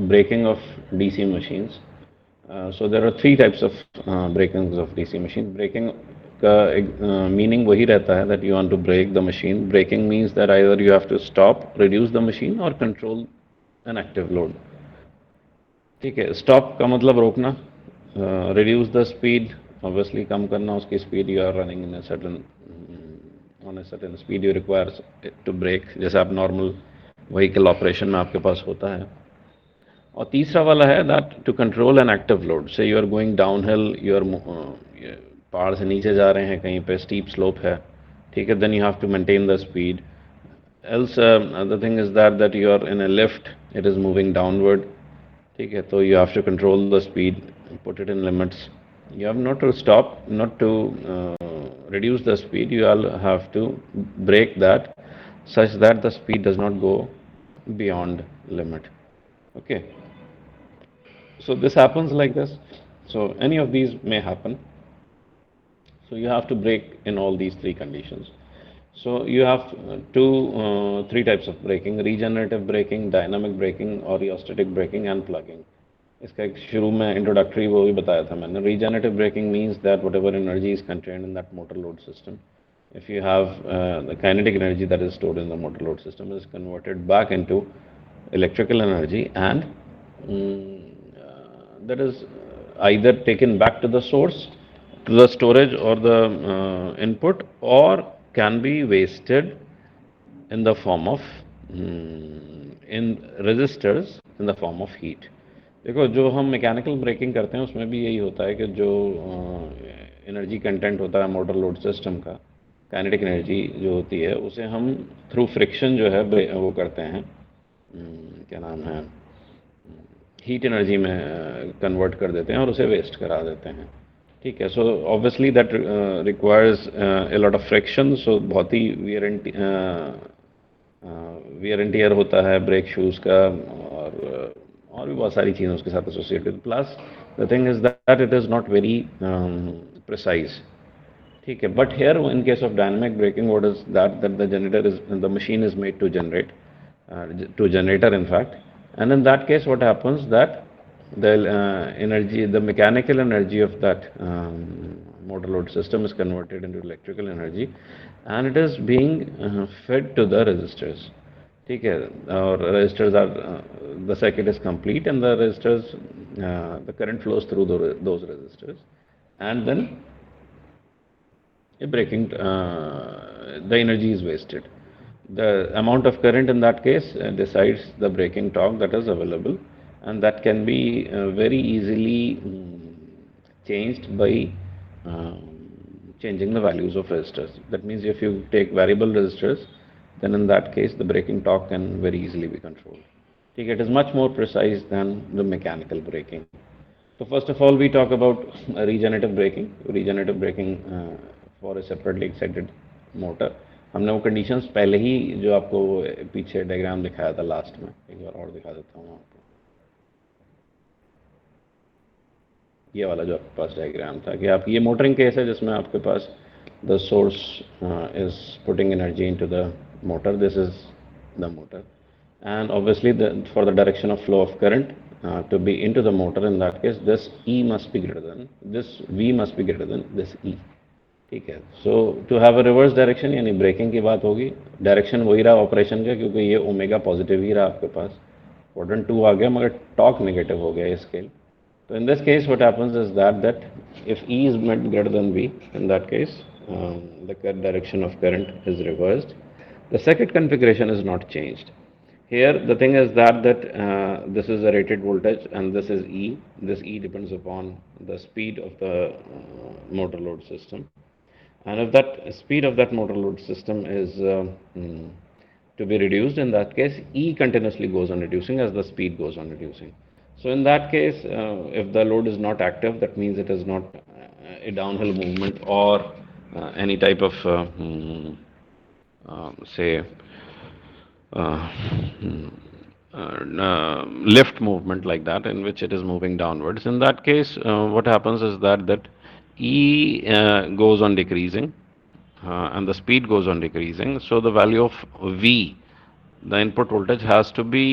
braking of DC machines. So there are three types of brakings of DC machine. Braking का meaning वही रहता है that you want to brake the machine. Braking means that either you have to stop, reduce the machine or control an active load. ठीक है, stop का मतलब रोकना, reduce the speed, obviously कम करना उसकी speed, you are running in a certain on a certain speed you require to brake, जैसे आप normal vehicle operation में आपके पास होता है. और तीसरा वाला है that to control an active load, say you are going downhill, you are पहाड़ से नीचे जा रहे हैं, कहीं पे स्टीप स्लोप है, ठीक है, then you have to maintain the speed. Else the thing is that you are in a lift, it is moving downward, ठीक है, तो you have to control the speed, put it in limits. You have not to stop, not to reduce the speed, you all have to break that such that the speed does not go beyond limit. Okay. So this happens like this. So any of these may happen. So you have to brake in all these three conditions. So you have three types of braking: regenerative braking, dynamic braking, or rheostatic braking, and plugging. इसका एक शुरू में introductory वो भी बताया था मैंने. Regenerative braking means that whatever energy is contained in that motor load system, if you have the kinetic energy that is stored in the motor load system is converted back into electrical energy, and that is either taken back to the source, to the storage or the input, or can be wasted in the form of in resistors in the form of heat. देखो, जो हम mechanical breaking करते हैं उसमें भी यही होता है कि जो एनर्जी कंटेंट होता है मोटर लोड सिस्टम का, काइनेटिक एनर्जी जो होती है, उसे हम थ्रू फ्रिक्शन जो है वो करते हैं, क्या नाम है, हीट एनर्जी में कन्वर्ट कर देते हैं और उसे वेस्ट करा देते हैं. ठीक है. So obviously that requires a lot of friction. So बहुत ही वियर एंड टियर होता है ब्रेक शूज़ का, और भी बहुत सारी चीज़ें उसके साथ associated. Plus the thing is that it is not very precise. ठीक है. But here in case of dynamic braking what is that the generator is the machine is made to generate to generator in fact, and in that case what happens that the energy, the mechanical energy of that motor load system is converted into electrical energy, and it is being fed to the resistors. ठीक है. और resistors are the circuit is complete and the resistors the current flows through those resistors, and then a braking the energy is wasted. The amount of current in that case decides the braking torque that is available, and that can be very easily changed by changing the values of resistors. That means if you take variable resistors, then in that case the braking torque can very easily be controlled. Okay, it is much more precise than the mechanical braking. So first of all we talk about regenerative braking. Regenerative braking for a separately excited motor. हमने वो conditions पहले ही जो आपको पीछे diagram दिखाया था last में, एक बार और दिखा देता हूँ आपको. ये वाला जो आपके पास डायग्राम था कि आप, ये मोटरिंग केस है जिसमें आपके पास the source is putting energy into the motor. This is the motor, and obviously for the direction of flow of current to be into the motor, in that case this E must be greater than this, V must be greater than this E. ठीक है. So to have a reverse direction, यानी braking की बात होगी, direction वही रहा operation का, क्योंकि ये ओमेगा पॉजिटिव ही रहा आपके पास, क्वाड्रेंट 2 आ गया मगर टॉर्क नेगेटिव हो गया स्केल. तो इन this case what happens is that if E is greater than V, in that case the direction of current is reversed. The circuit configuration is not changed. Here the thing is that this is a rated voltage and this is E. This E depends upon the speed of the motor load system, and if that speed of that motor load system is to be reduced, in that case E continuously goes on reducing as the speed goes on reducing. So in that case if the load is not active, that means it is not a downhill movement or any type of say lift movement like that, in which it is moving downwards. In that case what happens is that E goes on decreasing and the speed goes on decreasing. So the value of V, the input voltage, has to be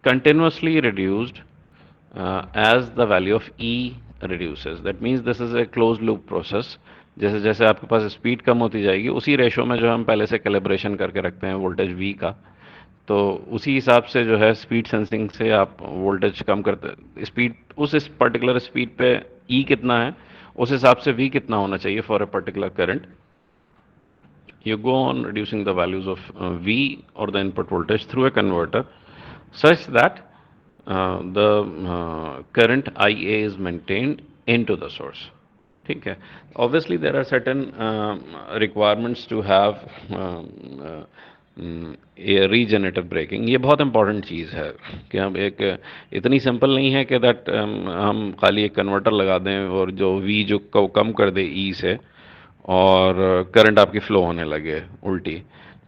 continuously reduced as the value of E reduces. That means this is a closed loop process. जैसे जैसे आपके पास speed कम होती जाएगी उसी ratio में जो हम पहले से कैलिब्रेशन करके रखते हैं वोल्टेज V का, तो उसी हिसाब से जो है स्पीड सेंसिंग से आप वोल्टेज कम करते, स्पीड उस इस पर्टिकुलर स्पीड पे E कितना है उस हिसाब से V कितना होना चाहिए for a particular current. You go on reducing the values of V or the input voltage through a converter such that the current IA is maintained into the source. ठीक है. Obviously there are certain requirements to have ये regenerative braking. ये बहुत important चीज़ है कि हम एक इतनी सिंपल नहीं है कि दैट हम खाली एक कन्वर्टर लगा दें और जो वी जो कम कर दे ई से और करंट आपकी फ्लो होने लगे उल्टी.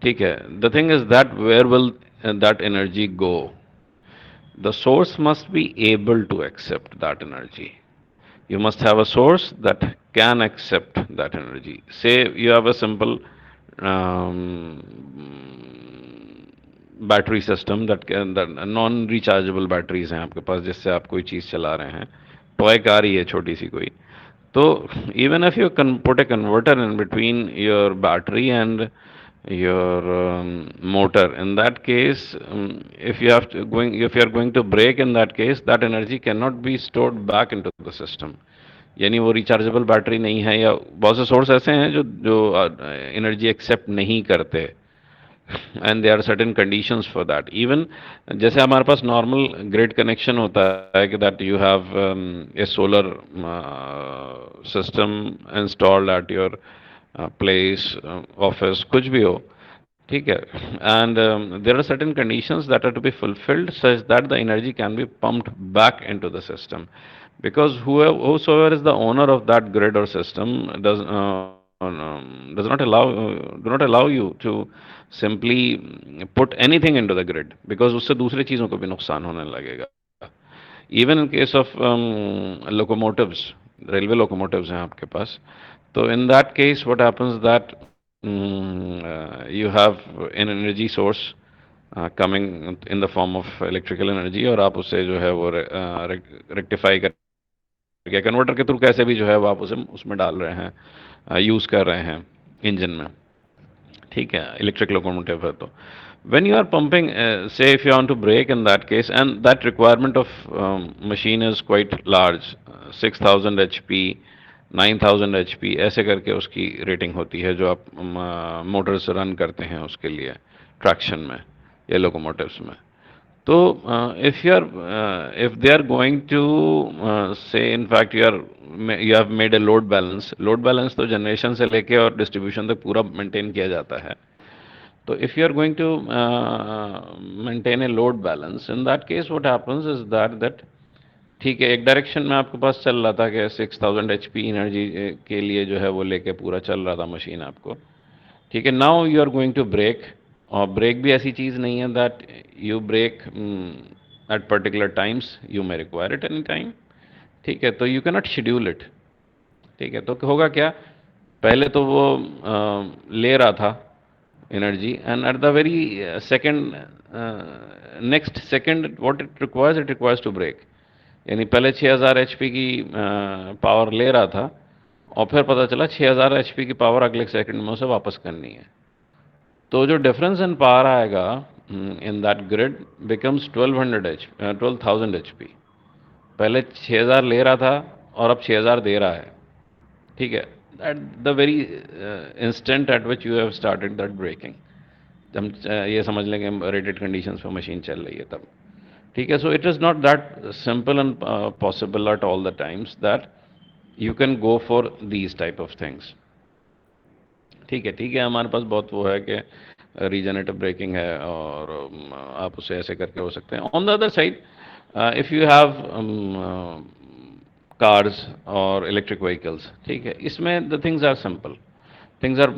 ठीक है. The thing is that where will that energy go. The source must be able to accept that energy. You must have a source that can accept that energy. Say you have a simple um, battery system that non rechargeable batteries हैं आपके पास जिससे आप कोई चीज़ चला रहे हैं, toy car ही है छोटी सी कोई, तो even if you can put a converter in between your battery and your motor, in that case if you are going to brake, in that case that energy cannot be stored back into the system. यानी वो rechargeable battery नहीं है या बहुत से source ऐसे हैं जो जो एनर्जी एक्सेप्ट नहीं करते, and there are certain conditions for that. Even जैसे हमारे पास नॉर्मल ग्रिड कनेक्शन होता है कि that you have a solar system installed at your place, office, कुछ भी हो. ठीक है. And there are certain conditions that are to be fulfilled such that the energy can be pumped back into the system, because whosoever is the owner of that grid or system does not allow do not allow you to simply put anything into the grid, because उससे दूसरी चीज़ों को भी नुकसान होने लगेगा. even in case of locomotives, railway locomotives हैं आपके पास, तो in that case what happens that you have an energy source coming in the form of electrical energy और आप उससे जो है वो रेक्टिफाई कर या कन्वर्टर के थ्रू कैसे भी जो है वो आप उसे उसमें डाल रहे हैं, यूज़ कर रहे हैं इंजन में. ठीक है. इलेक्ट्रिक लोकोमोटिव है तो when you are pumping say if you want to brake in that case, and that requirement of machine is quite large, 6000 HP, 9000 HP ऐसे करके उसकी रेटिंग होती है जो आप मोटर से रन करते हैं उसके लिए ट्रैक्शन में या लोकोमोटिव्स में. तो if they are going to say in fact you have made a load balance तो जनरेशन से लेके और डिस्ट्रीब्यूशन तक पूरा मेंटेन किया जाता है. तो if you are going to maintain a load balance, in that case what happens is that ठीक है एक डायरेक्शन में आपके पास चल रहा था कि 6000 HP एनर्जी के लिए जो है वो लेके पूरा चल रहा था मशीन आपको. ठीक है. Now you are going to brake, और ब्रेक भी ऐसी चीज़ नहीं है that you brake at particular times, you may require it any time. ठीक है. तो you can not schedule it. ठीक है. तो होगा क्या, पहले तो वो ले रहा था energy and at the very second next second what it requires to brake. यानी पहले 6000 HP की पावर ले रहा था और फिर पता चला 6000 HP की पावर अगले सेकंड में उसे वापस करनी है. तो जो डिफरेंस इन पावर आएगा in that grid becomes 12,000 HP. पहले 6000 ले रहा था और अब 6000 दे रहा है. ठीक है. At the very instant at which you have started that braking, हम ये समझ लें कि रेटेड कंडीशंस पर मशीन चल रही है तब. ठीक है. So it is not that simple and possible at all the times that you can go for these type of things. ठीक है. ठीक है. हमारे पास बहुत वो है कि रीजनरेटिव ब्रेकिंग है और आप उसे ऐसे करके हो सकते हैं. On the other side if you have cars और इलेक्ट्रिक व्हीकल्स, ठीक है, इसमें the things are simple. Things are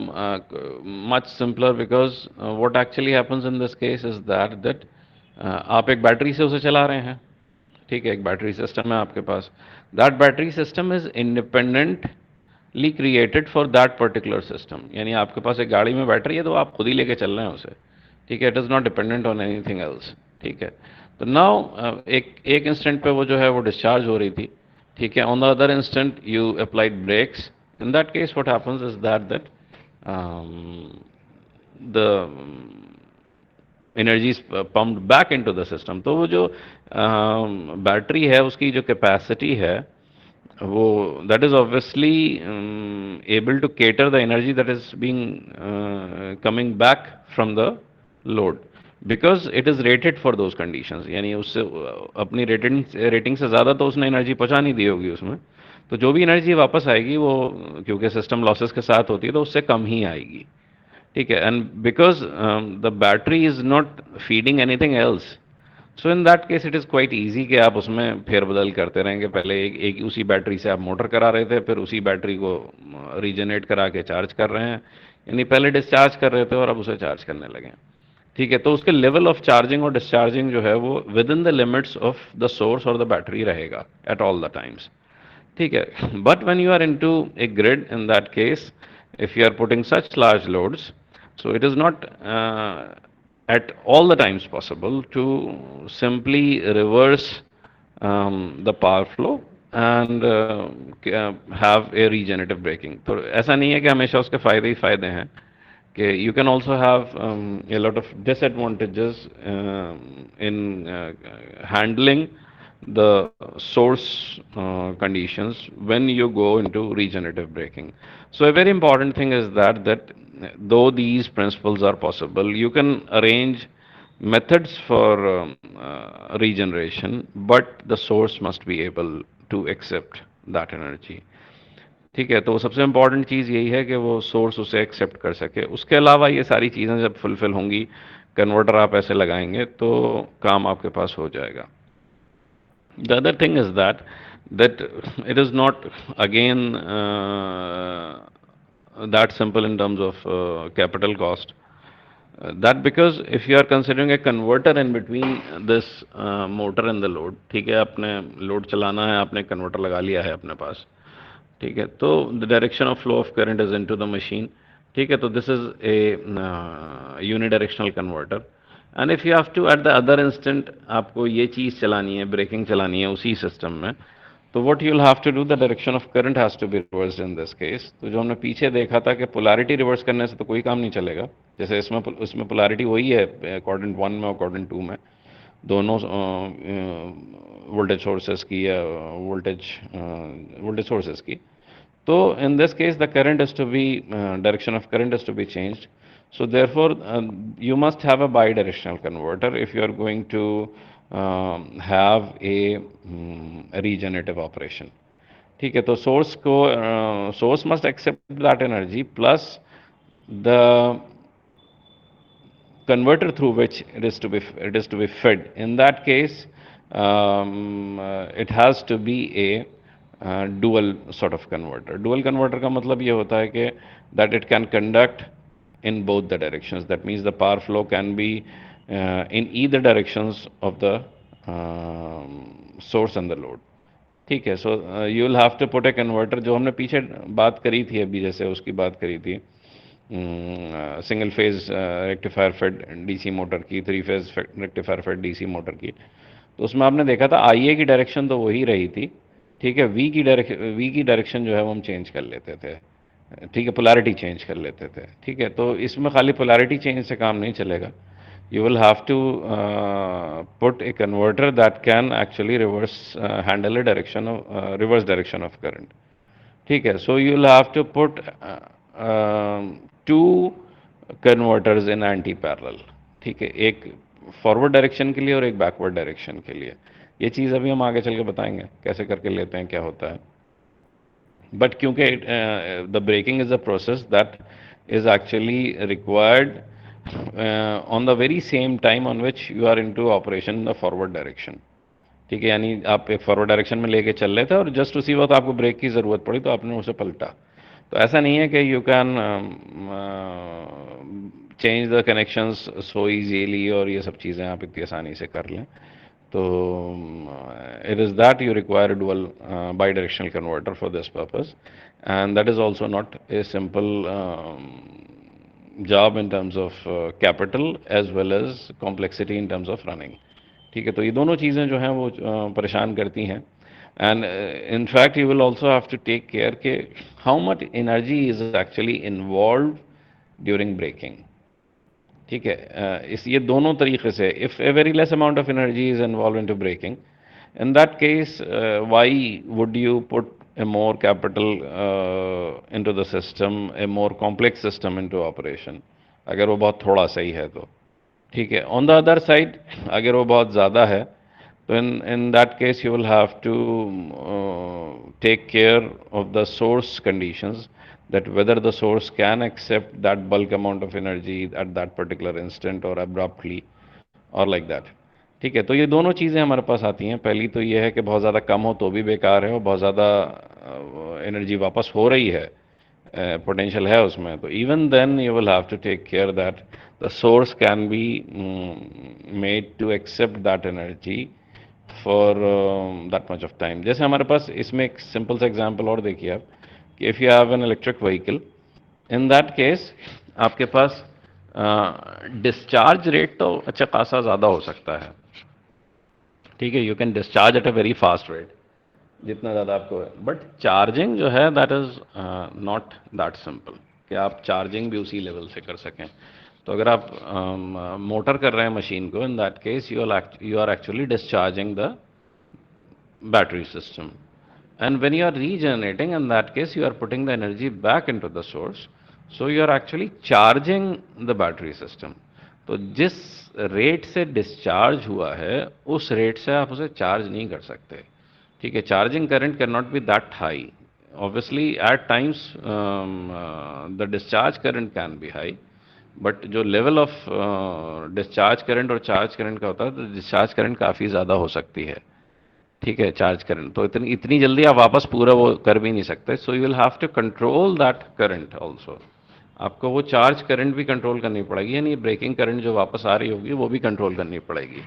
much simpler because what actually happens in this case is that आप एक बैटरी से उसे चला रहे हैं. ठीक है. एक बैटरी सिस्टम है आपके पास. That battery system is independently created for that particular system. यानी आपके पास एक गाड़ी में बैटरी है तो आप खुद ही लेके चल रहे हैं उसे. ठीक है. It is not dependent on anything else. ठीक है. तो नाउ एक इंस्टेंट पे वो जो है वो डिस्चार्ज हो रही थी, ठीक है. On the other instant you applied brakes. In that case what happens is that the energy is pumped back into the system. तो वो जो बैटरी है उसकी जो कैपेसिटी है वो that is obviously able to cater the energy that is being coming back from the load, because it is rated for those conditions. यानी उससे अपनी रेटिंग से ज़्यादा तो उसने एनर्जी पहुंचा नहीं दी होगी उसमें. तो जो भी एनर्जी वापस आएगी वो क्योंकि सिस्टम लॉसेस के साथ होती है तो उससे कम ही आएगी, ठीक है. And because the battery is not feeding anything else, so in that case it is quite easy कि आप उसमें फेरबदल करते रहेंगे. पहले एक उसी बैटरी से आप मोटर करा रहे थे, फिर उसी बैटरी को रीजनरेट करा के चार्ज कर रहे हैं, यानी पहले डिस्चार्ज कर रहे थे और अब उसे चार्ज करने लगे, ठीक है. तो उसके लेवल ऑफ चार्जिंग और डिस्चार्जिंग जो है वो with in the limits of the source और द बैटरी रहेगा एट ऑल द टाइम्स, ठीक है. But when you are into a grid, in that case, if you are putting such large loads, so it is not at all the times possible to simply reverse the power flow and have a regenerative braking. तो ऐसा नहीं है कि हमेशा उसके फायदे ही फायदे हैं, कि you can also have a lot of disadvantages in handling the source conditions when you go into regenerative braking. So a very important thing is that though these principles are possible, you can arrange methods for regeneration, but the source must be able to accept that energy. ठीक है. तो सबसे important चीज़ यही है कि वो source उसे accept कर सके. उसके अलावा ये सारी चीज़ें जब फुलफिल होंगी, कन्वर्टर आप ऐसे लगाएंगे तो काम आपके पास हो जाएगा. The other thing is that it is not again that simple in terms of capital cost. That because if you are considering a converter in between this motor and the load, ठीक है, आपने load चलाना है, आपने converter लगा लिया है अपने पास, ठीक है. तो the direction of flow of current is into the machine, ठीक है. तो this is a unidirectional converter. And if you have to at the other instant आपको ये चीज़ चलानी है, ब्रेकिंग चलानी है उसी सिस्टम में, तो what you will have to do, the direction of current has to be reversed in this case. तो जो हमने पीछे देखा था कि पोलैरिटी रिवर्स करने से तो कोई काम नहीं चलेगा, जैसे इसमें पोलैरिटी वही है क्वाड्रेंट 1 में और क्वाड्रेंट 2 में, दोनों वोल्टेज सोर्सेस की या वोल्टेज सोर्सेस की. So in this case, the current is to be direction of current is to be changed. So therefore, you must have a bidirectional converter if you are going to have a regenerative operation. ठीक है. तो source must accept that energy plus the converter through which it is to be fed. In that case, it has to be a dual sort of converter. Dual converter का मतलब ये होता है कि that it can conduct in both the directions. That means the power flow can be in either directions of the source and the load. ठीक है. So you will have to put a converter, जो हमने पीछे बात करी थी अभी, जैसे उसकी बात करी थी single phase rectifier fed DC motor की, three phase rectifier fed DC motor की. तो उसमें आपने देखा था आई ए की डायरेक्शन तो वही रही थी, ठीक है. वी की डायरेक्शन जो है वो हम चेंज कर लेते थे, ठीक है, पोलैरिटी चेंज कर लेते थे, ठीक है. तो इसमें खाली पोलैरिटी चेंज से काम नहीं चलेगा. You will have to put a converter that can actually handle a reverse direction of current. ठीक है. So you will have to put two converters in anti parallel. ठीक है. एक फॉरवर्ड डायरेक्शन के लिए और एक बैकवर्ड डायरेक्शन के लिए. ये चीज़ अभी हम आगे चल के बताएंगे कैसे करके लेते हैं, क्या होता है. बट क्योंकि the braking is a process that is actually required on the very same time on which you are into operation in the forward direction. ठीक है. यानी आप एक फॉरवर्ड डायरेक्शन में लेके चल रहे थे और जस्ट उसी वक्त आपको ब्रेक की ज़रूरत पड़ी तो आपने उसे पलटा. तो ऐसा नहीं है कि you can change the connections so easily और ये सब चीज़ें आप इतनी आसानी से कर लें. तो it is that you require a dual bidirectional converter for this purpose, and that is also not a simple job in terms of capital as well as complexity in terms of running. ठीक है, तो ये दोनों चीज़ें जो हैं वो परेशान करती हैं। And in fact you will also have to take care के how much energy is actually involve during braking. ठीक है, इस ये दोनों तरीके से, if a very less amount of energy is involve into braking, in that case why would you put a more capital into the system, a more complex system into operation, अगर वो बहुत थोड़ा सही है तो। ठीक है, ऑन द अदर साइड अगर वो बहुत ज़्यादा है तो in that case you will have to take care of the source conditions, that whether the source can accept that bulk amount of energy at that particular instant or abruptly और like that. ठीक है, तो ये दोनों चीज़ें हमारे पास आती हैं। पहली तो ये है कि बहुत ज़्यादा कम हो तो भी बेकार है, और बहुत ज़्यादा एनर्जी वापस हो रही है, पोटेंशियल है उसमें, तो even then you will have to take care that the source can be made to accept that energy for that much of time. जैसे हमारे पास इसमें एक सिंपल सा एग्जांपल और देखिए आप, कि if you have an electric vehicle, in that case आपके पास डिस्चार्ज रेट तो अच्छा खासा ज़्यादा हो सकता है। ठीक है, you can discharge at a very fast rate, जितना ज़्यादा आपको है, बट चार्जिंग जो है that is not that simple कि आप चार्जिंग भी उसी लेवल से कर सकें। तो अगर आप मोटर कर रहे हैं मशीन को, in that case you are actually discharging the battery system. And when you are regenerating, in that case, you are putting the energy back into the source. So you are actually charging the battery system. तो जिस rate से discharge हुआ है उस rate से आप उसे charge नहीं कर सकते। ठीक है, charging current can not be that high. Obviously at times the discharge current can be high, but जो लेवल ऑफ डिस्चार्ज करंट और चार्ज करंट का होता है, तो डिस्चार्ज करंट काफ़ी ज़्यादा हो सकती है। ठीक है, चार्ज करंट तो इतनी इतनी जल्दी आप वापस पूरा वो कर भी नहीं सकते। So you will have to control that current also. आपको वो चार्ज करंट भी कंट्रोल करनी पड़ेगी, यानी ब्रेकिंग करंट जो वापस आ रही होगी वो भी कंट्रोल करनी पड़ेगी।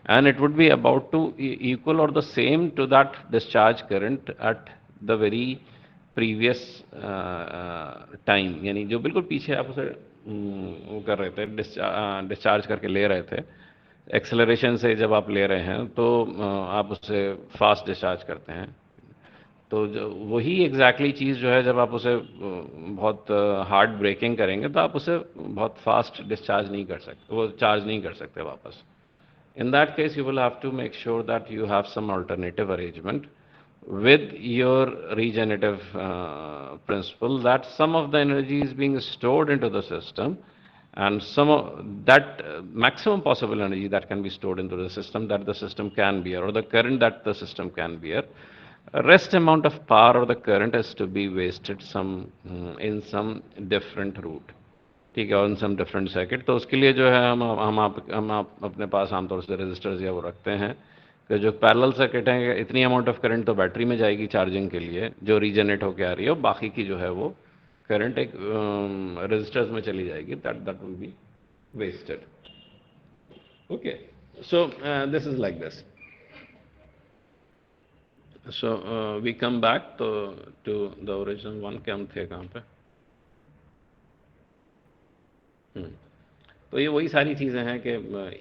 And it would be about to equal और the same to that discharge current at the very previous time, यानी जो बिल्कुल पीछे आप उसे वो कर रहे थे, डिस्चार्ज करके ले रहे थे, एक्सेलरेशन से जब आप ले रहे हैं तो आप उससे फास्ट डिस्चार्ज करते हैं। तो जो वही एग्जैक्टली चीज़ जो है, जब आप उसे बहुत हार्ड ब्रेकिंग करेंगे तो आप उसे बहुत फास्ट डिस्चार्ज नहीं कर सकते, वो चार्ज नहीं कर सकते वापस। In that case, you will have to make sure that you have some alternative arrangement with your regenerative principle, that some of the energy is being stored into the system, and some of that maximum possible energy that can be stored into the system, that the system can bear, or the current that the system can bear. Rest amount of power or the current is to be wasted some in some different route। ठीक है, on some different circuit. तो उसके लिए जो है हम आप अपने पास आमतौर से रजिस्टर्स या वो रखते हैं कि जो पैरेलल सर्किट है, इतनी अमाउंट ऑफ करंट तो बैटरी में जाएगी चार्जिंग के लिए जो रीजनरेट होकर आ रही है, और बाकी की जो है वो करंट एक रजिस्टर्स में चली जाएगी, that that will be wasted. Okay, so this is like this. So we come back to to the original one के हम थे कहाँ पे। तो ये वही सारी चीज़ें हैं कि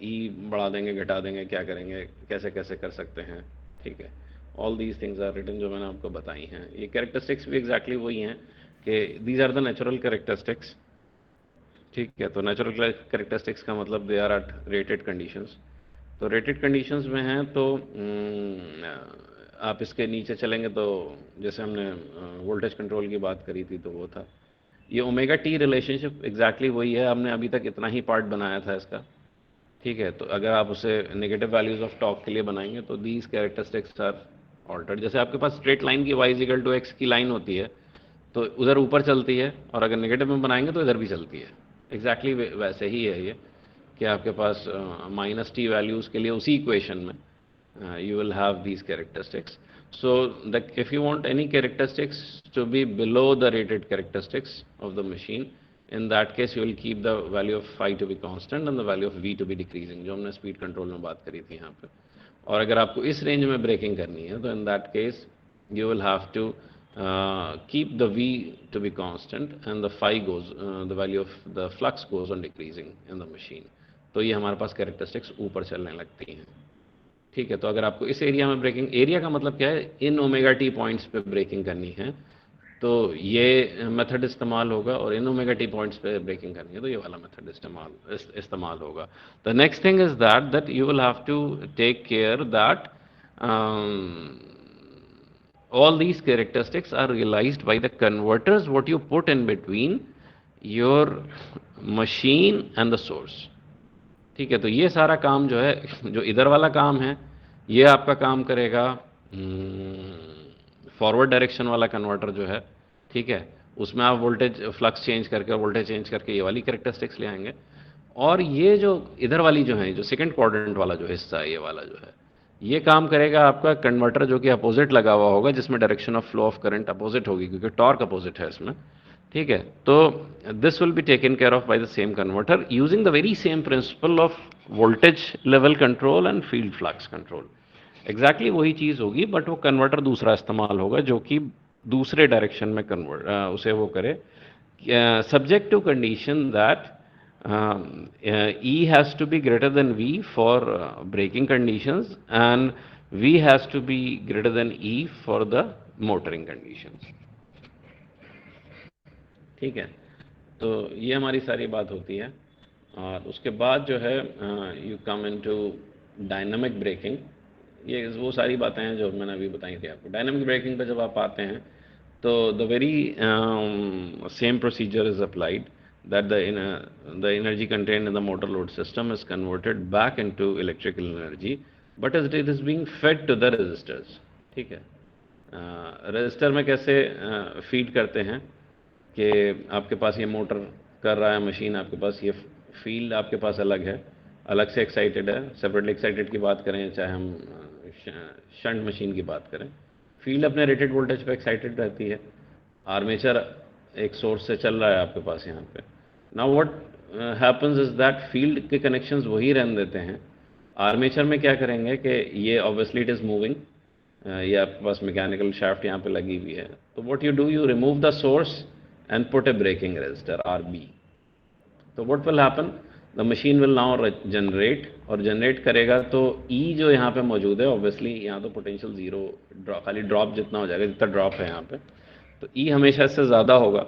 ई बढ़ा देंगे, घटा देंगे, क्या करेंगे, कैसे कैसे कर सकते हैं। ठीक है, all these things are written, जो मैंने आपको बताई हैं। ये कैरेक्टरिस्टिक्स भी एग्जैक्टली वही हैं कि these are the natural characteristics. ठीक है, तो नेचुरल कैरेक्टरिस्टिक्स का मतलब they are at rated conditions. तो रेटेड कंडीशंस में हैं तो आप इसके नीचे चलेंगे तो जैसे हमने वोल्टेज कंट्रोल की बात करी थी तो वो था ये ओमेगा टी रिलेशनशिप, एग्जैक्टली वही है। हमने अभी तक इतना ही पार्ट बनाया था इसका। ठीक है, तो अगर आप उसे नेगेटिव वैल्यूज ऑफ टॉक के लिए बनाएंगे तो दीज कैरेक्टरिस्टिक्स आर ऑल्टर्ड। जैसे आपके पास स्ट्रेट लाइन की वाई इक्वल टू एक्स की लाइन होती है तो उधर ऊपर चलती है, और अगर नेगेटिव में बनाएंगे तो इधर भी चलती है। एग्जैक्टली वैसे ही है ये कि आपके पास माइनस टी वैल्यूज़ के लिए उसी इक्वेशन में you will have these characteristics. So if you want any characteristics to be below the rated characteristics of the machine, in that case you will keep the value of phi to be constant and the value of v to be decreasing, जो हमने speed control में बात करी थी यहाँ पे। और अगर आपको इस रेंज में ब्रेकिंग करनी है तो in that case you will have to keep the v to be constant and the phi goes, the value of the flux goes on decreasing in the machine। तो ये हमारे पास कैरेक्टरिस्टिक्स ऊपर चलने लगती हैं। ठीक है, तो अगर आपको इस एरिया में ब्रेकिंग, एरिया का मतलब क्या है, इन ओमेगा टी पॉइंट्स पे ब्रेकिंग करनी है तो ये मेथड इस्तेमाल होगा, और इन ओमेगा टी पॉइंट्स पे ब्रेकिंग करनी है तो ये वाला मेथड इस्तेमाल होगा. The next thing is that you will have to take care that all these characteristics are realized by the converters what you put in between your machine and the source. ठीक है, तो ये सारा काम जो है, जो इधर वाला काम है, ये आपका काम करेगा फॉरवर्ड डायरेक्शन वाला कन्वर्टर जो है. ठीक है, उसमें आप वोल्टेज फ्लक्स चेंज करके, वोल्टेज चेंज करके ये वाली कैरेक्टरिस्टिक्स ले आएंगे. और ये जो इधर वाली जो है, जो सेकंड क्वाड्रेंट वाला जो हिस्सा है, ये वाला जो है, ये काम करेगा आपका कन्वर्टर जो कि अपोजिट लगा हुआ होगा, जिसमें direction of flow of current opposite होगी, क्योंकि टॉर्क अपोजिट है इसमें. ठीक है, तो this will be taken care of by the same converter using the very same principle of voltage level control and field flux control. Exactly वही चीज़ होगी, but वो कन्वर्टर दूसरा इस्तेमाल होगा जो कि दूसरे डायरेक्शन में कन्वर्ट उसे वो करे, subject to condition that E has to be greater than V for braking conditions, and V has to be greater than E for the motoring conditions. ठीक है, तो ये हमारी सारी बात होती है. और उसके बाद जो है you come into dynamic braking. ये वो सारी बातें हैं जो मैंने अभी बताई थी आपको. डायनामिक ब्रेकिंग पे जब आप आते हैं तो the very same procedure is applied, that the energy contained in the motor load system is converted back into electrical energy, but as it is being fed to the resistors. ठीक है, register में कैसे feed करते हैं कि आपके पास ये motor कर रहा है, मशीन आपके पास, ये फील्ड आपके पास अलग है, अलग से एक्साइटेड है. सेपरेटली एक्साइटेड की बात करें, चाहे हम शंट मशीन की बात करें, फील्ड अपने रेटेड वोल्टेज पे एक्साइटेड रहती है. आर्मेचर एक सोर्स से चल रहा है आपके पास यहाँ पे. Now what happens is that field के कनेक्शंस वही रहने देते हैं. आर्मेचर में क्या करेंगे कि ये ऑब्वियसली इट इज़ मूविंग, ये आपके पास मैकेनिकल शाफ्ट यहाँ पे लगी हुई है, तो what you do, you remove the source and put a braking resistor RB. तो what will happen, the machine will now generate, और जनरेट करेगा तो E जो यहाँ पे मौजूद है, ऑब्वियसली यहाँ तो पोटेंशियल जीरो, खाली ड्रॉप जितना हो जाएगा, जितना ड्रॉप है यहाँ पे, तो E हमेशा इससे ज़्यादा होगा.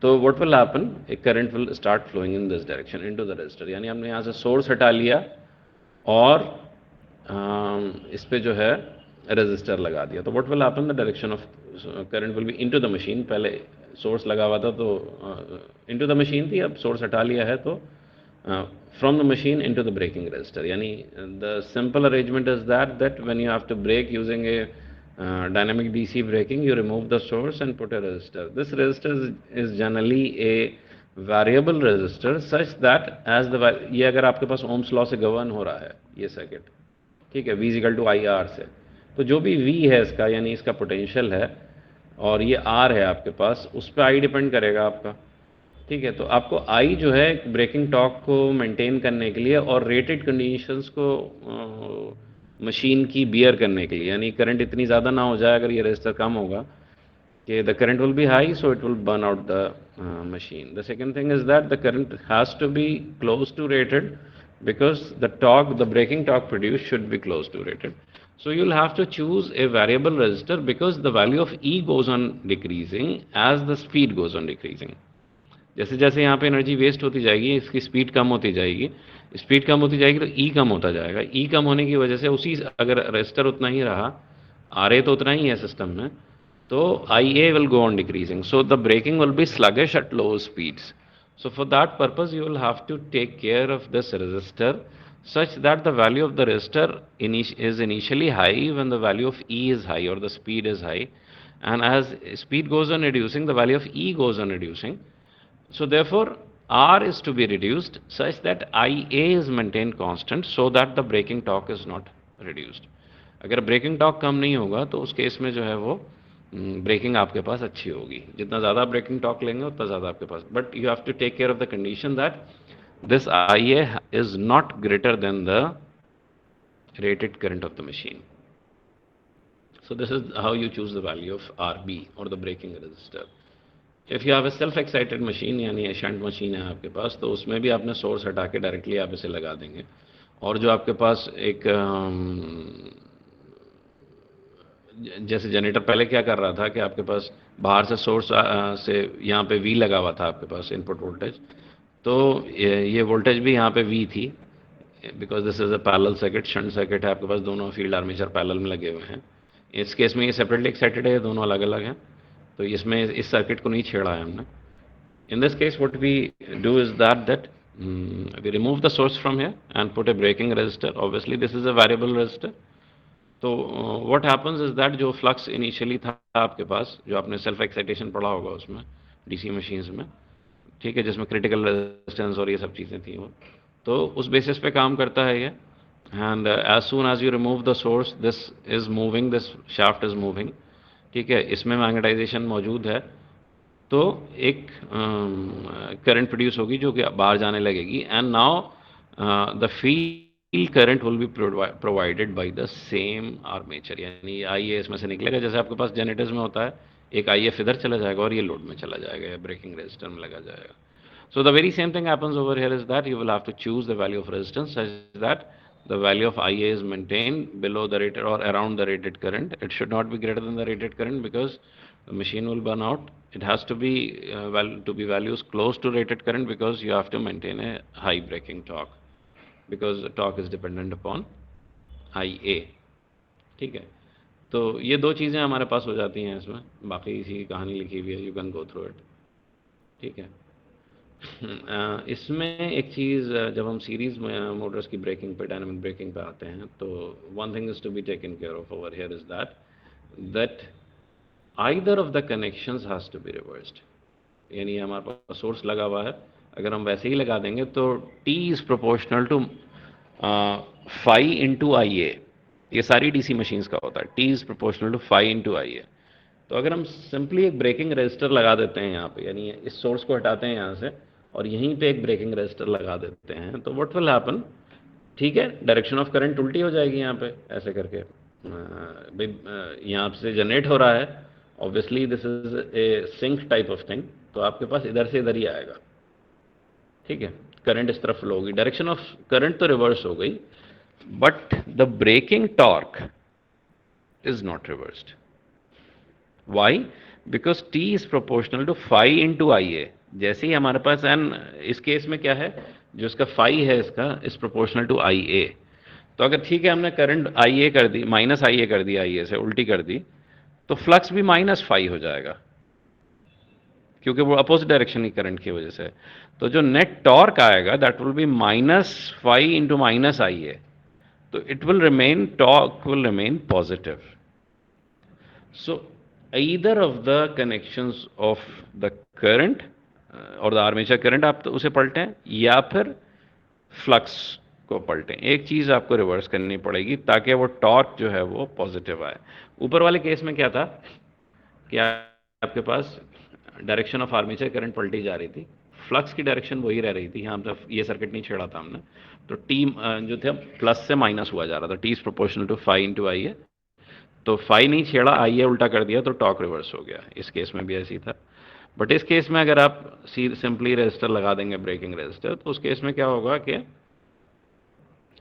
तो what will happen, a current will start flowing in this direction into the resistor. यानी हमने यहाँ से सोर्स हटा लिया और इस पे जो है रजिस्टर लगा दिया. तो what will happen, the direction of current will B into the machine. पहले सोर्स लगा हुआ था तो इनटू द मशीन थी, अब सोर्स हटा लिया है तो from the machine into the braking resistor. Yani the simple arrangement is that when you have to brake using a dynamic DC braking, you remove the source and put a resistor. This resistor is generally a variable resistor such that as the, ये अगर आपके पास Ohm's law से govern हो रहा है ये circuit, ठीक है, V इक्वल टू IR से, तो जो भी V है इसका, यानी इसका पोटेंशियल है, और ये R है आपके पास, उस पर I डिपेंड करेगा आपका. ठीक है, तो आपको I जो है ब्रेकिंग टॉर्क को मेंटेन करने के लिए और रेटेड कंडीशंस को मशीन की बियर करने के लिए, यानी करंट इतनी ज़्यादा ना हो जाए अगर ये रेजिस्टर कम होगा कि the current will be high, so it will burn out the machine. The second thing is that the current has to be close to rated because the torque, the braking torque produced should be close to rated. So you'll have to choose a variable resistor because the value of E goes on decreasing as the speed goes on decreasing. जैसे जैसे यहाँ पे energy waste होती जाएगी, इसकी speed कम होती जाएगी, speed कम होती जाएगी तो ई कम होता जाएगा. ई कम होने की वजह से उसी, अगर रेजिस्टर उतना ही रहा, आर ए तो उतना ही है सिस्टम में, तो I A will go on decreasing, so the braking will be sluggish at low speeds. So for that purpose you will have to take care of this resistor such that the value of the resistor is initially high when the value of E is high or the speed is high, and as speed goes on reducing, the value of E goes on reducing. So therefore R is to be reduced such that IA is maintained constant so that the braking torque is not reduced. अगर braking torque कम नहीं होगा तो उस case में जो है वो breaking आपके पास अच्छी होगी. जितना ज़्यादा ब्रेकिंग टॉर्क लेंगे उतना ज़्यादा आपके पास, but you have to take care of the condition that this IA is not greater than the rated current of the machine. So this is how you choose the value of RB or the braking resistor. If you have A self excited machine, यानी shunt machine है आपके पास, तो उसमें भी आपने source हटा के directly आप इसे लगा देंगे और जो आपके पास एक जैसे जनरेटर पहले क्या कर रहा था कि आपके पास बाहर से सोर्स से यहाँ पे वी लगा हुआ था आपके पास इनपुट वोल्टेज, तो ये वोल्टेज भी यहाँ पे वी थी, because this is a parallel circuit, shunt circuit है आपके पास, दोनों फील्ड आर्मेचर पैरेलल में लगे हुए हैं। इस केस में ये सेपरेटली एक्साइटेड है, दोनों अलग अलग हैं, तो इसमें इस सर्किट को नहीं छेड़ा है हमने। In this case, what we do is that we remove the source from here and put a braking resistor. Obviously, this is a variable resistor. तो what happens is that जो flux initially था आपके पास, जो आपने self excitation पढ़ा होगा उसमें DC machines में, ठीक है, जिसमें critical resistance और ये सब चीज़ें थी वो, तो उस बेसिस पे काम करता है ये। And as soon as you remove the source, this is moving, this shaft is moving, ठीक है, इसमें मैग्नेटाइजेशन मौजूद है, तो एक करंट प्रोड्यूस होगी जो कि बाहर जाने लगेगी, and now the field current will be provided by the same armature, यानी आई ए इसमें से निकलेगा, जैसे आपके पास जनरेटर्स में होता है, एक आई एफ इधर चला जाएगा और ये लोड में चला जाएगा या ब्रेकिंग रेजिस्टर में लगा जाएगा। So the very same thing happens over here is that you will have to choose the value of resistance such that the value of IA is maintained below the rated or around the rated current. It should not be greater than the rated current because the machine will burn out. It has to be values close to rated current because you have to maintain a high braking torque, because torque is dependent upon IA. ठीक है, तो ये दो चीज़ें हमारे पास हो जाती हैं इसमें, बाकी इसी की कहानी लिखी हुई है, you can go through it. ठीक है। इसमें एक चीज़, जब हम सीरीज मोटर्स की ब्रेकिंग पे, डायनामिक ब्रेकिंग पे आते हैं, तो one thing is to be taken care of over here is that either of the connections has to be reversed. यानी हमारे पास सोर्स लगा हुआ है, अगर हम वैसे ही लगा देंगे तो T is proportional to phi into I A, ये सारी डीसी मशीन्स का होता है, T is proportional to phi into I A. तो अगर हम सिंपली एक ब्रेकिंग रजिस्टर लगा देते हैं यहाँ पे, यानी इस सोर्स को हटाते हैं यहाँ से और यहीं पे एक ब्रेकिंग रजिस्टर लगा देते हैं, तो व्हाट विल हैपन, ठीक है, डायरेक्शन ऑफ करंट उल्टी हो जाएगी यहाँ पे ऐसे करके, यहाँ से जनरेट हो रहा है, obviously this is a sink type of thing, तो आपके पास इधर से इधर ही आएगा। ठीक है, करंट इस तरफ फ्लो होगी, डायरेक्शन ऑफ करंट तो रिवर्स हो गई, but the braking torque is not reversed. Why? Because T is proportional to phi into I A. जैसे ही हमारे पास एन, इस केस में क्या है, जो इसका फाई है इसका is proportional to I A. तो अगर ठीक है हमने करंट आई ए कर दी, माइनस आई ए कर दी, आई ए से उल्टी कर दी, तो फ्लक्स भी माइनस फाई हो जाएगा, क्योंकि वो अपोजिट डायरेक्शन की करंट की वजह से। तो जो नेट टॉर्क आएगा that will be minus phi into minus I A, तो it will remain, torque will remain positive. So either of the connections of the current और द आर्मेचर करंट आप तो उसे पलटें, या फिर फ्लक्स को पलटें, एक चीज़ आपको रिवर्स करनी पड़ेगी ताकि वो टॉर्क जो है वो पॉजिटिव आए। ऊपर वाले केस में क्या था कि आपके पास डायरेक्शन ऑफ आर्मेचर करंट पलटी जा रही थी, फ्लक्स की डायरेक्शन वही रह रही थी, यहाँ पे ये सर्किट नहीं छेड़ा था हमने, तो टी जो थे प्लस से माइनस हुआ जा रहा था, T is proportional to phi into I है, तो फाई नहीं छेड़ा, आई ए उल्टा कर दिया, तो टॉर्क रिवर्स हो गया। इस केस में भी ऐसी था, बट इस केस में अगर आप सिंपली रजिस्टर लगा देंगे, ब्रेकिंग रजिस्टर, तो उस केस में क्या होगा कि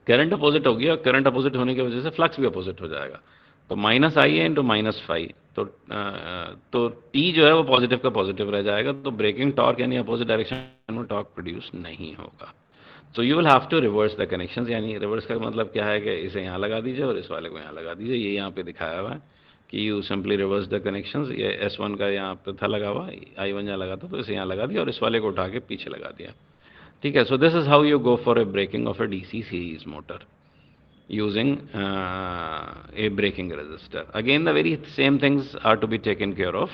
करंट अपोजिट होगी, और करंट अपोजिट होने की वजह से फ्लक्स भी अपोजिट हो जाएगा, तो minus I A into minus phi, तो टी जो है वो पॉजिटिव का पॉजिटिव रह जाएगा, तो ब्रेकिंग टॉर्क यानी अपोजिट डायरेक्शन में टॉर्क प्रोड्यूस नहीं होगा। So you will have to reverse the connections, यानी रिवर्स का मतलब क्या है कि इसे यहाँ लगा दीजिए और इस वाले को यहाँ लगा दीजिए, ये यहाँ पे दिखाया हुआ है कि you simply reverse the connections. ये S1 का यहाँ पे था लगा हुआ, I1 यहाँ लगा था, तो इसे यहाँ लगा दिया और इस वाले को उठा के पीछे लगा दिया। ठीक है, so this is how you go for a braking of a DC series motor using a braking resistor. Again, the very same things are to be taken care of,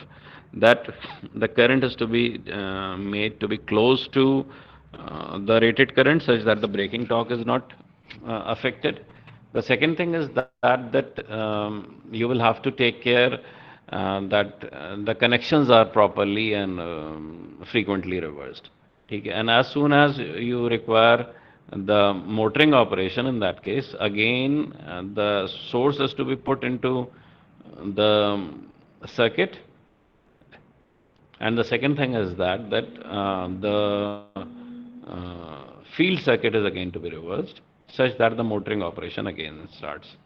that the current is to be made to be close to the rated current such that the braking torque is not affected. The second thing is that you will have to take care that the connections are properly and frequently reversed. ठीक है, and as soon as you require the motoring operation, in that case again the source is to be put into the circuit, and the second thing is that the field circuit is again to be reversed, such that the motoring operation again starts.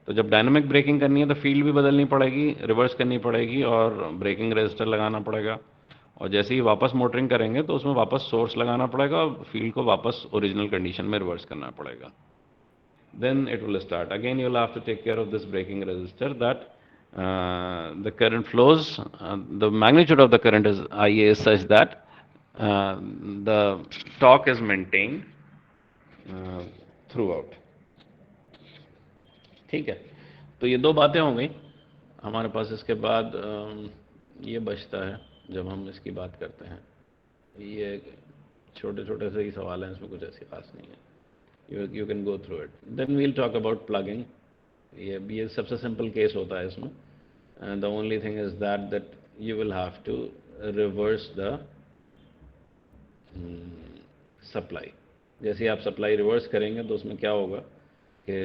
तो जब dynamic breaking करनी है तो field भी बदलनी पड़ेगी, reverse करनी पड़ेगी और ब्रेकिंग रजिस्टर लगाना पड़ेगा, और जैसे ही वापस मोटरिंग करेंगे तो उसमें वापस सोर्स लगाना पड़ेगा और फील्ड को वापस ओरिजिनल कंडीशन में रिवर्स करना पड़ेगा. Then it will start. Again, you will have to take care of this braking resistor, that the current flows, the magnitude of the current is IA is such that the torque is maintained throughout. ठीक है, तो ये दो बातें हो गई हमारे पास. इसके बाद ये बचता है जब हम इसकी बात करते हैं, ये छोटे छोटे से ही सवाल हैं, इसमें कुछ ऐसी खास नहीं है. You can go through it. Then we'll talk about plugging. ये सबसे simple case होता है इसमें. And the only thing is that you will have to reverse the supply. जैसे ही आप सप्लाई रिवर्स करेंगे तो उसमें क्या होगा कि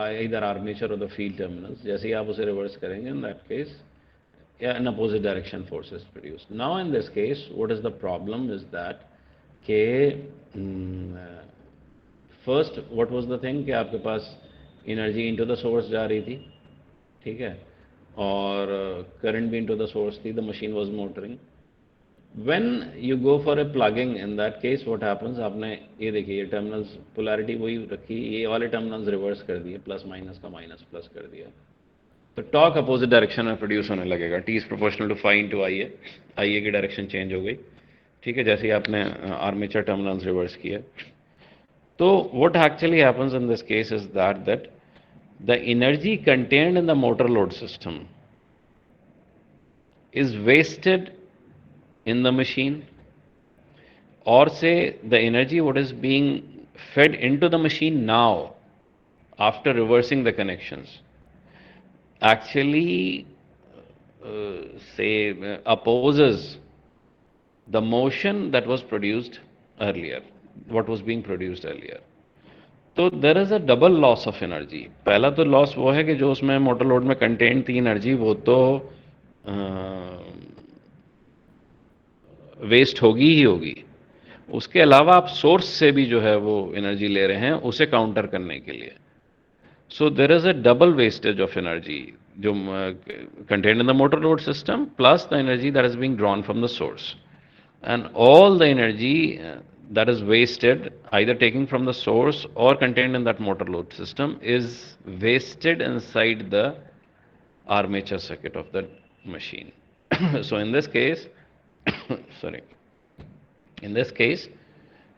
either armature or the field terminals, जैसे ही आप उसे रिवर्स करेंगे, in that case, yeah, in opposite direction force is produced. Now in this case, what is the problem is that first what was the thing कि आपके पास energy into the source जा रही थी, ठीक है, और करंट भी इनटू द सोर्स थी, the machine was motoring. When you go for A plugging, in that case what happens, आपने ये देखिए ये टर्मिनल्स पोलैरिटी वही रखी, ये वाले टर्मिनल्स रिवर्स कर दिए, प्लस माइनस का माइनस प्लस कर दिया, तो टॉर्क अपोजिट डायरेक्शन में प्रोड्यूस होने लगेगा. T is proportional to phi into I A. I A की डायरेक्शन चेंज हो गई, ठीक है, जैसे ही आपने आर्मेचर टर्मिनल्स रिवर्स किया. So what actually happens in this case is that the energy contained in the motor load system is wasted in the machine, or say the energy what is being fed into the machine now after reversing the connections actually opposes the motion that was produced earlier, what was being produced earlier. तो देर is a double loss of energy. पहला तो loss वो है कि जो उसमें motor load में content थी एनर्जी वो तो वेस्ट होगी ही होगी, उसके अलावा आप सोर्स से भी जो है वो एनर्जी ले रहे हैं उसे काउंटर करने के लिए. So there is a double wastage of energy जो content in the motor load system plus the energy that is being drawn from the source. And all the energy that is wasted either taking from the source or contained in that motor load system is wasted inside the armature circuit of the machine. So in this case sorry, in this case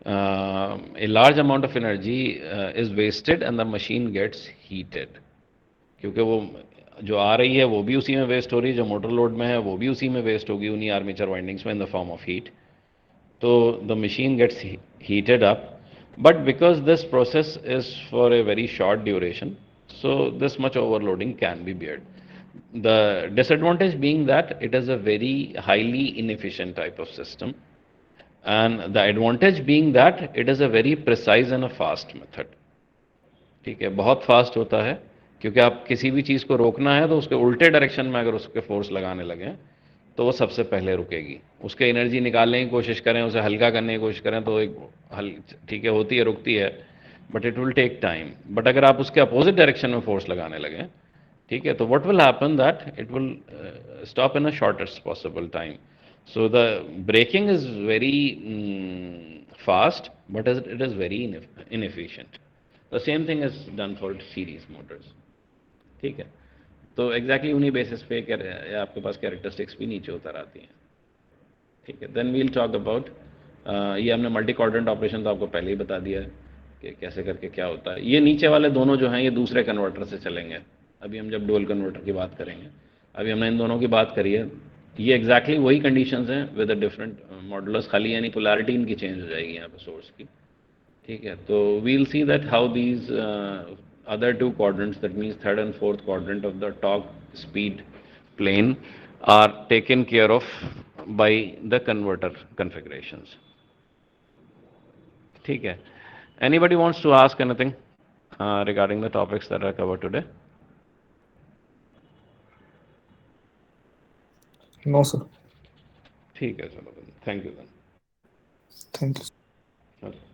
a large amount of energy is wasted and the machine gets heated, क्योंकि वो जो आ रही है वो भी उसी में waste हो रही है, जो मोटर लोड में है वो भी उसी में वेस्ट होगी उन्हीं आर्मेचर वाइंडिंग्स में in the form of heat. So the machine gets heated up, but because this process is for a very short duration, so this much overloading can be bared. The disadvantage being that it is a very highly inefficient type of system, and the advantage being that it is a very precise and a fast method. ठीक है, बहुत fast होता है, क्योंकि आप किसी भी चीज़ को रोकना है तो उसके उल्टे डायरेक्शन में अगर उसके फोर्स लगाने लगें तो वो सबसे पहले रुकेगी. उसके एनर्जी निकालने की कोशिश करें, उसे हल्का करने की कोशिश करें तो एक ठीक है होती है, रुकती है, but it will take time. But अगर आप उसके अपोजिट डायरेक्शन में फोर्स लगाने लगें, ठीक है, तो what will happen that it will stop in a shortest possible time. So the braking is very fast but it is very inefficient. The same thing is done for series motors. ठीक है, तो exactly उन्हीं basis पे आपके पास characteristics भी नीचे उतर आती हैं. ठीक है, देन वील टॉक अबाउट, ये हमने मल्टी क्वाड्रेंट ऑपरेशन तो आपको पहले ही बता दिया है कि कैसे करके क्या होता है. ये नीचे वाले दोनों जो हैं ये दूसरे कन्वर्टर से चलेंगे. अभी हम जब डुअल कन्वर्टर की बात करेंगे, अभी हमने इन दोनों की बात करी है. ये एग्जैक्टली वही कंडीशंस हैं विद अ डिफरेंट मॉडुलस, खाली यानी पोलैरिटी इनकी चेंज हो जाएगी यहाँ पे सोर्स की. ठीक है, तो we'll see that how these other two quadrants, that means third and fourth quadrant of the torque speed plane, are taken care of by the converter configurations. ठीक है, anybody wants to ask anything regarding the topics that are covered today? No, sir. ठीक है, चलो, thank you then. Thank you. Okay.